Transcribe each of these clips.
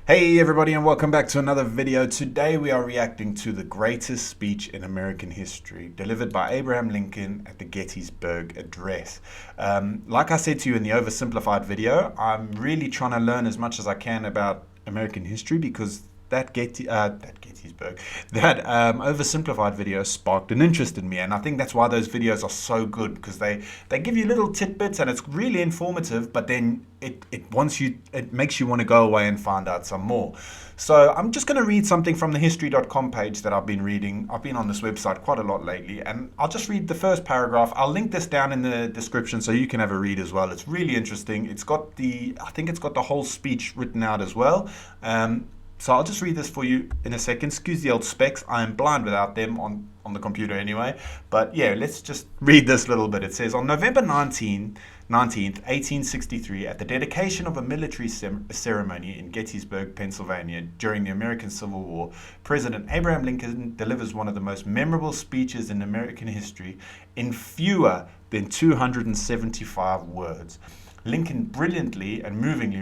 Hey everybody, and welcome back to another video. Today we are reacting to the greatest speech in American history delivered by Abraham Lincoln at the Gettysburg Address. Like I said to you in the oversimplified video, I'm really trying to learn as much as I can about American history because that oversimplified video sparked an interest in me, and I think that's why those videos are so good, because they give you little tidbits and it's really informative, but then it makes you want to go away and find out some more. So I'm just going to read something from the history.com page that I've been reading. I've been on this website quite a lot lately, and I'll just read the first paragraph. I'll link this down in the description so you can have a read as well. It's really interesting. I think it's got the whole speech written out as well. So I'll just read this for you in a second. Excuse the old specs. I am blind without them on the computer anyway. But yeah, let's just read this little bit. It says, on November 19th, 1863, at the dedication of a military ceremony in Gettysburg, Pennsylvania, during the American Civil War, President Abraham Lincoln delivers one of the most memorable speeches in American history in fewer than 275 words. Lincoln brilliantly and movingly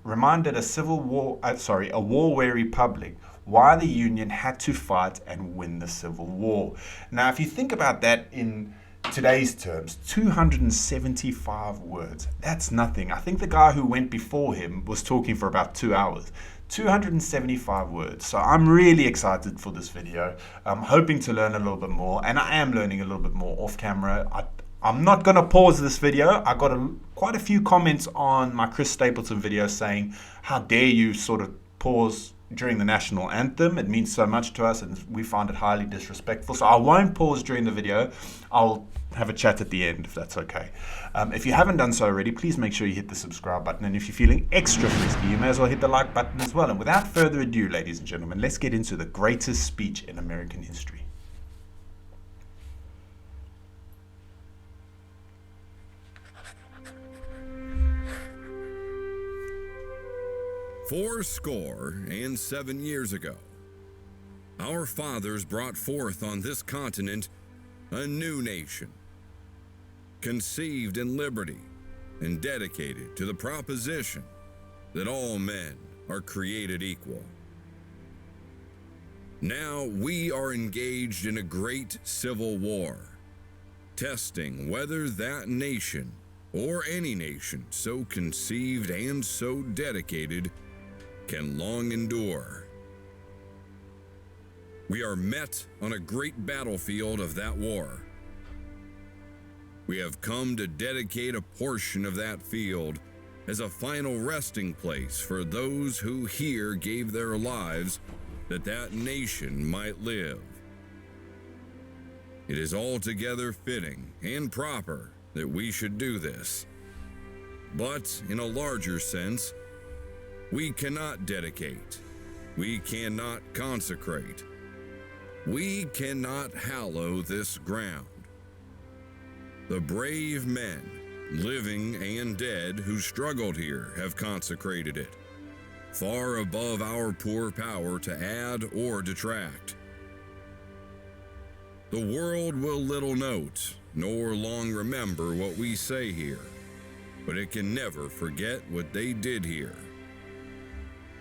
reminded a war-weary public why the Union had to fight and win the Civil War. Now, if you think about that in today's terms, 275 words, that's nothing. I think the guy who went before him was talking for about 2 hours. 275 words. So I'm really excited for this video. I'm hoping to learn a little bit more, and I am learning a little bit more off camera. I'm not going to pause this video. I got quite a few comments on my Chris Stapleton video saying, how dare you sort of pause during the national anthem? It means so much to us and we find it highly disrespectful. So I won't pause during the video. I'll have a chat at the end if that's okay. If you haven't done so already, please make sure you hit the subscribe button. And if you're feeling extra frisky, you may as well hit the like button as well. And without further ado, ladies and gentlemen, let's get into the greatest speech in American history. Fourscore and 7 years ago, our fathers brought forth on this continent a new nation, conceived in liberty and dedicated to the proposition that all men are created equal. Now we are engaged in a great civil war, testing whether that nation, or any nation so conceived and so dedicated, can long endure. We are met on a great battlefield of that war. We have come to dedicate a portion of that field as a final resting place for those who here gave their lives that that nation might live. It is altogether fitting and proper that we should do this. But in a larger sense, we cannot dedicate, we cannot consecrate, we cannot hallow this ground. The brave men, living and dead, who struggled here have consecrated it, far above our poor power to add or detract. The world will little note, nor long remember what we say here, but it can never forget what they did here.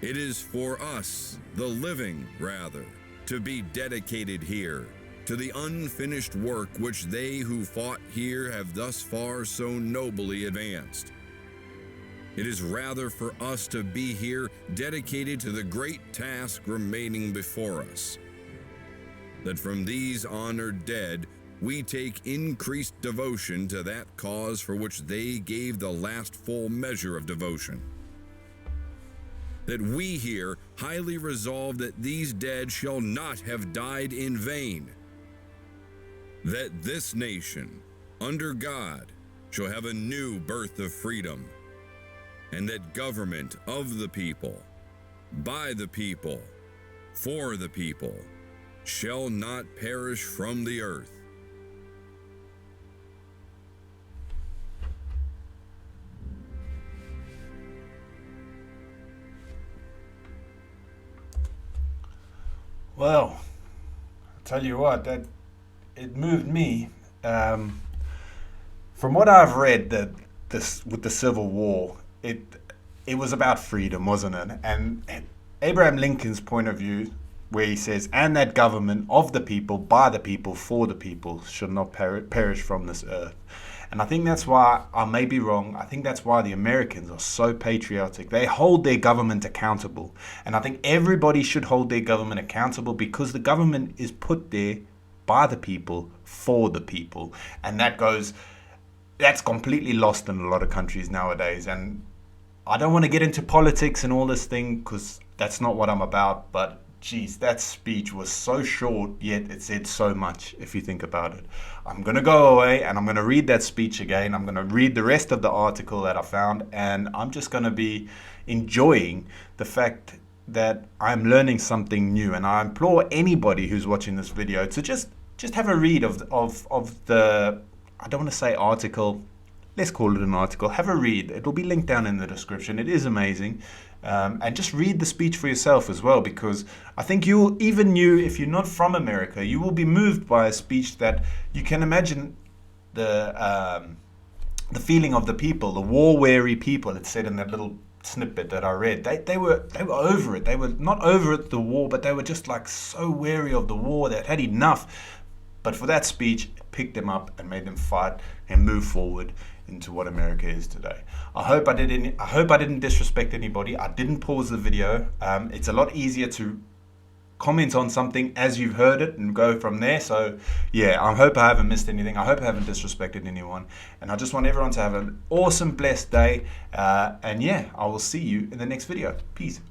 It is for us, the living, rather, to be dedicated here to the unfinished work which they who fought here have thus far so nobly advanced. It is rather for us to be here dedicated to the great task remaining before us, that from these honored dead we take increased devotion to that cause for which they gave the last full measure of devotion. That we here highly resolve that these dead shall not have died in vain. That this nation, under God, shall have a new birth of freedom, and that government of the people, by the people, for the people, shall not perish from the earth. Well, I'll tell you what, it moved me. From what I've read, with the Civil War, it was about freedom, wasn't it? And Abraham Lincoln's point of view, where he says, and that government of the people, by the people, for the people, should not perish from this earth. And I think that's why, I may be wrong, I think that's why the Americans are so patriotic. They hold their government accountable. And I think everybody should hold their government accountable, because the government is put there by the people, for the people. And that's completely lost in a lot of countries nowadays. And I don't want to get into politics and all this thing, because that's not what I'm about. But geez, that speech was so short, yet it said so much if you think about it. I'm going to go away and I'm going to read that speech again. I'm going to read the rest of the article that I found, and I'm just going to be enjoying the fact that I'm learning something new. And I implore anybody who's watching this video to just have a read of the, I don't want to say article, let's call it an article. Have a read. It'll be linked down in the description. It is amazing. And just read the speech for yourself as well, because I think even you, if you're not from America, you will be moved by a speech that you can imagine the feeling of the people, the war-weary people. It said in that little snippet that I read, they were over it. They were not over it, the war, but they were just like so weary of the war. They had enough. But for that speech, it picked them up and made them fight and move forward into what America is today. I hope I didn't disrespect anybody. I didn't pause the video. It's a lot easier to comment on something as you've heard it and go from there. So yeah, I hope I haven't missed anything. I hope I haven't disrespected anyone. And I just want everyone to have an awesome, blessed day. And yeah, I will see you in the next video. Peace.